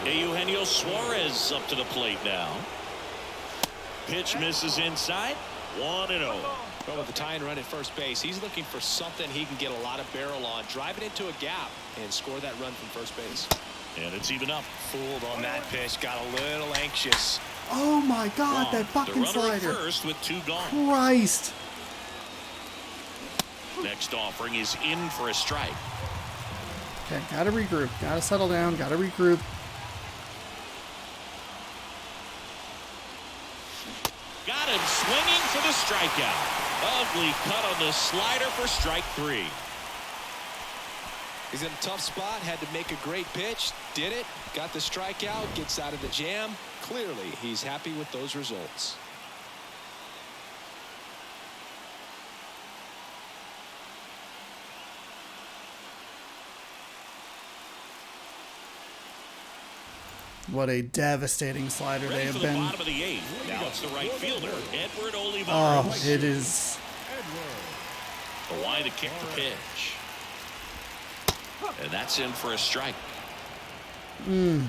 Eugenio Suarez up to the plate now. Pitch misses inside. 1-0. But with the tying run at first base, he's looking for something he can get a lot of barrel on. Drive it into a gap and score that run from first base. And it's even up. Fooled on that pitch. Got a little anxious. Oh my God, Long. that fucking the runner at slider. first with 2 gone. Christ. Next offering is in for a strike. Okay, gotta regroup. Gotta settle down. Gotta regroup. Got him swinging for the strikeout. Ugly cut on the slider for strike 3. He's in a tough spot. Had to make a great pitch. Did it. Got the strikeout. Gets out of the jam. Clearly, he's happy with those results. What a devastating slider they have been. Bottom of the 8th. Now it's the right fielder, Edward Olivares. Oh, it is. Wide to kick the pitch. And that's in for a strike. Oh.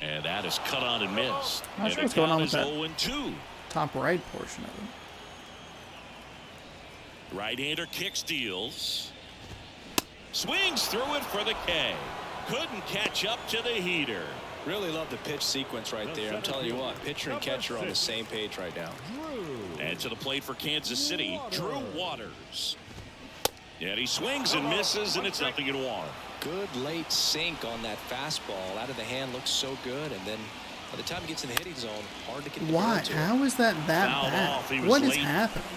And that is cut on and missed. Not sure what's going on with that 0-2. top right portion of it. Right-hander kicks, deals. Swings through it for the K. Couldn't catch up to the heater. Really love the pitch sequence right there. I'm telling you what, pitcher and catcher are on the same page right now. And to the plate for Kansas City, Drew Waters. And he swings and misses, and it's 0-1. Good late sink on that fastball. Out of the hand, looks so good, and then by the time he gets in the hitting zone, hard to get the Why? barrel to it. How is that Fouled bad? off. He was What is late. happening?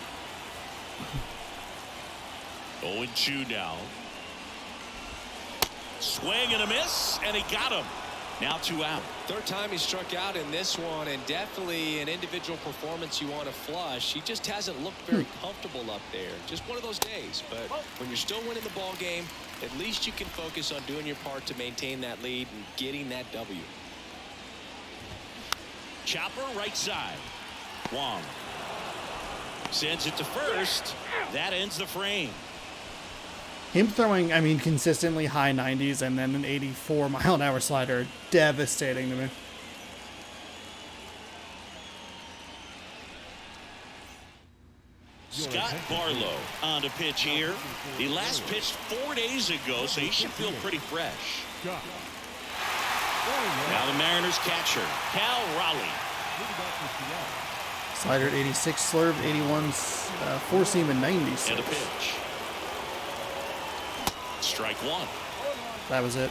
0-2 now. Swing and a miss, and he got him. Now 2 out. Third time he struck out in this one, and definitely an individual performance you want to flush. He just hasn't looked very comfortable up there. Just one of those days. But when you're still winning the ball game, at least you can focus on doing your part to maintain that lead and getting that W. Chopper right side. Wong sends it to first. That ends the frame. Him throwing, I mean, consistently high 90s and then an 84-mile-an-hour slider, devastating to me. Scott Barlow on to pitch here. He last pitched 4 days ago, so he should feel pretty fresh. Now the Mariners catcher, Cal Raleigh. Slider at 86, slurve 81, four-seam at 96. And a pitch. Strike 1. That was it.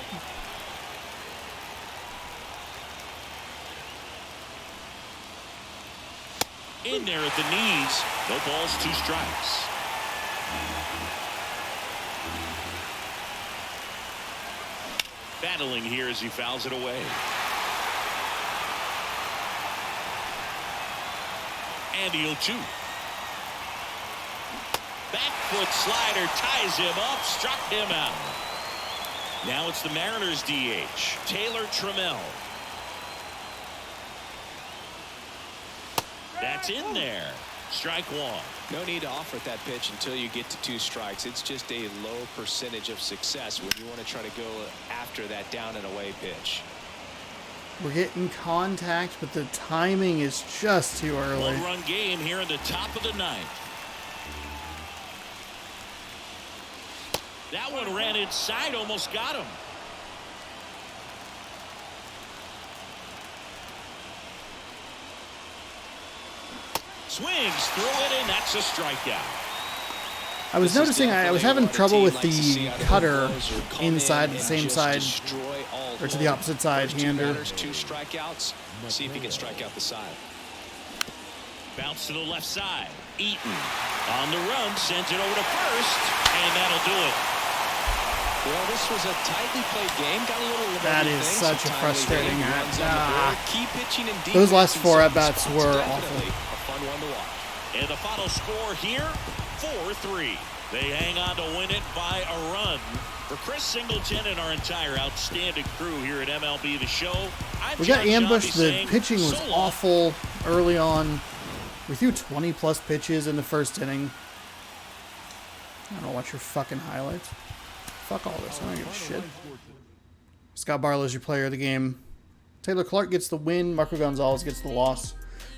In there at the knees. No balls, 2 strikes. Battling here as he fouls it away. And the 0-2. Back foot slider ties him up, struck him out. Now it's the Mariners DH, Taylor Trammell. That's in there. Strike 1. No need to offer that pitch until you get to 2 strikes. It's just a low percentage of success when you want to try to go after that down and away pitch. We're getting contact, but the timing is just too early. 1-run game here in the top of the 9th. That one ran inside, almost got him. Swings through it, and that's a strikeout. I was noticing I was having trouble with the cutter inside the same side, or to the opposite side, hander. 2 strikeouts. See if he can strike out the side. Bounce to the left side. Eaton on the run, sends it over to first, and that'll do it. Well, this was a tightly played game. Got a little of That everything. is such a frustrating Key pitching and defense Those last 4 in some at-bats spots. were Definitely awful. a fun one to watch. And the final score here, 4-3. They hang on to win it by a run. For Chris Singleton and our entire outstanding crew here at MLB The Show, I'm We got John ambushed. Sciambi The saying pitching was so long. awful early on. We threw 20-plus pitches in the first inning. I don't watch your fucking highlights. Fuck all this. I don't give a shit. Scott Barlow's your player of the game. Taylor Clark gets the win. Marco Gonzalez gets the loss.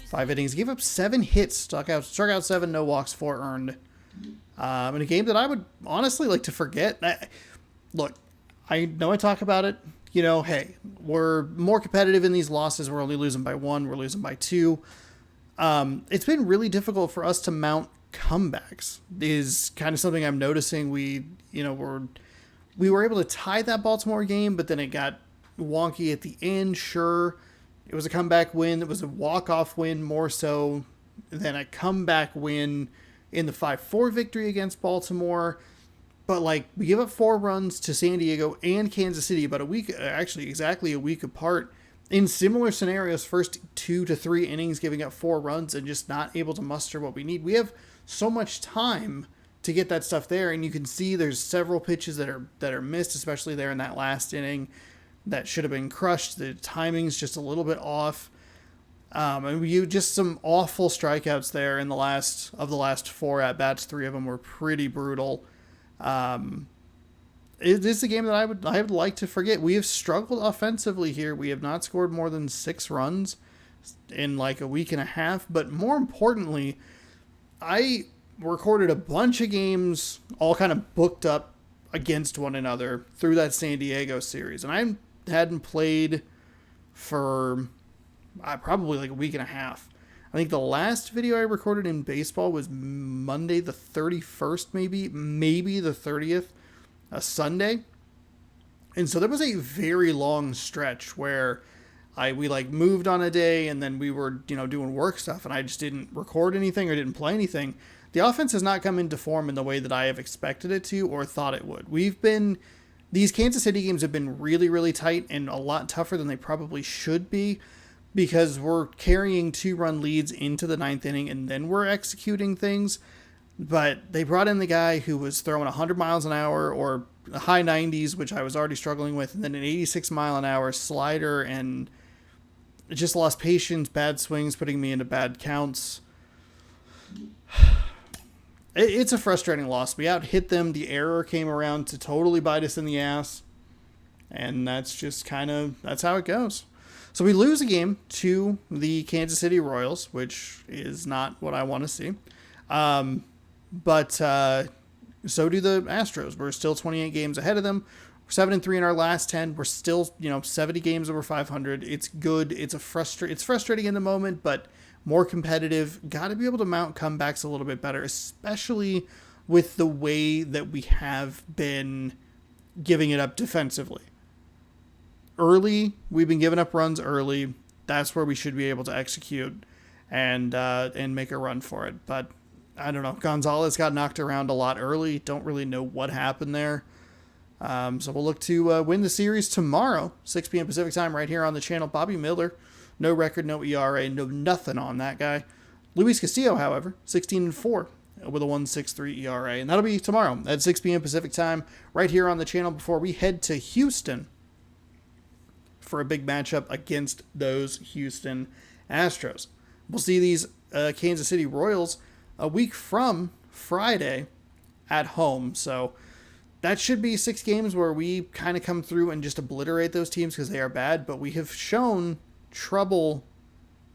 5 innings. Gave up 7 hits. Struck out 7. No walks. 4 earned. In a game that I would honestly like to forget. Look, I know I talk about it. You know, hey, we're more competitive in these losses. We're only losing by 1. We're losing by 2. It's been really difficult for us to mount comebacks. Is kind of something I'm noticing. We were able to tie that Baltimore game, but then it got wonky at the end. Sure, it was a comeback win. It was a walk-off win more so than a comeback win in the 5-4 victory against Baltimore. But, like, we give up 4 runs to San Diego and Kansas City about a week, actually exactly a week apart, in similar scenarios, first 2 to 3 innings, giving up 4 runs and just not able to muster what we need. We have so much time to get that stuff there, and you can see there's several pitches that are missed, especially there in that last inning, that should have been crushed. The timing's just a little bit off. And you just some awful strikeouts there in the last 4 at-bats. 3 of them were pretty brutal. It is a game that I would like to forget. We have struggled offensively here. We have not scored more than 6 runs in like a week and a half. But more importantly, I recorded a bunch of games all kind of booked up against one another through that San Diego series. And I hadn't played for probably like a week and a half. I think the last video I recorded in baseball was Monday the 31st, maybe the 30th, a Sunday. And so there was a very long stretch where we like moved on a day and then we were, doing work stuff and I just didn't record anything or didn't play anything. The offense has not come into form in the way that I have expected it to or thought it would. These Kansas City games have been really, really tight and a lot tougher than they probably should be because we're carrying 2-run leads into the 9th inning and then we're executing things. But they brought in the guy who was throwing 100 miles an hour or high 90s, which I was already struggling with, and then an 86 mile an hour slider, and just lost patience, bad swings, putting me into bad counts. It's a frustrating loss. We out-hit them. The error came around to totally bite us in the ass. And that's just that's how it goes. So we lose a game to the Kansas City Royals, which is not what I want to see. But so do the Astros. We're still 28 games ahead of them. We're 7-3 in our last 10. We're still, 70 games over 500. It's good. It's frustrating in the moment, but more competitive. Got to be able to mount comebacks a little bit better, especially with the way that we have been giving it up defensively. Early, we've been giving up runs early. That's where we should be able to execute and make a run for it. But I don't know. Gonzalez got knocked around a lot early. Don't really know what happened there. So we'll look to win the series tomorrow, 6 p.m. Pacific time, right here on the channel. Bobby Miller, no record, no ERA, no nothing on that guy. Luis Castillo, however, 16-4 with a 1.63 ERA. And that'll be tomorrow at 6 p.m. Pacific time, right here on the channel before we head to Houston for a big matchup against those Houston Astros. We'll see these Kansas City Royals a week from Friday at home. So that should be 6 games where we kind of come through and just obliterate those teams because they are bad, but we have shown trouble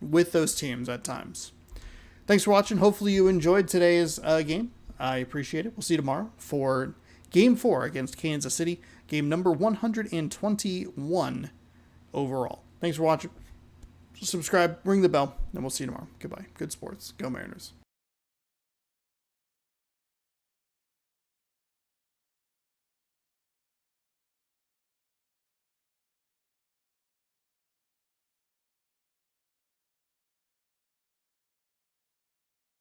with those teams at times. Thanks for watching. Hopefully you enjoyed today's game. I appreciate it. We'll see you tomorrow for Game 4 against Kansas City, game number 121 overall. Thanks for watching. Subscribe, ring the bell, and we'll see you tomorrow. Goodbye. Good sports. Go Mariners.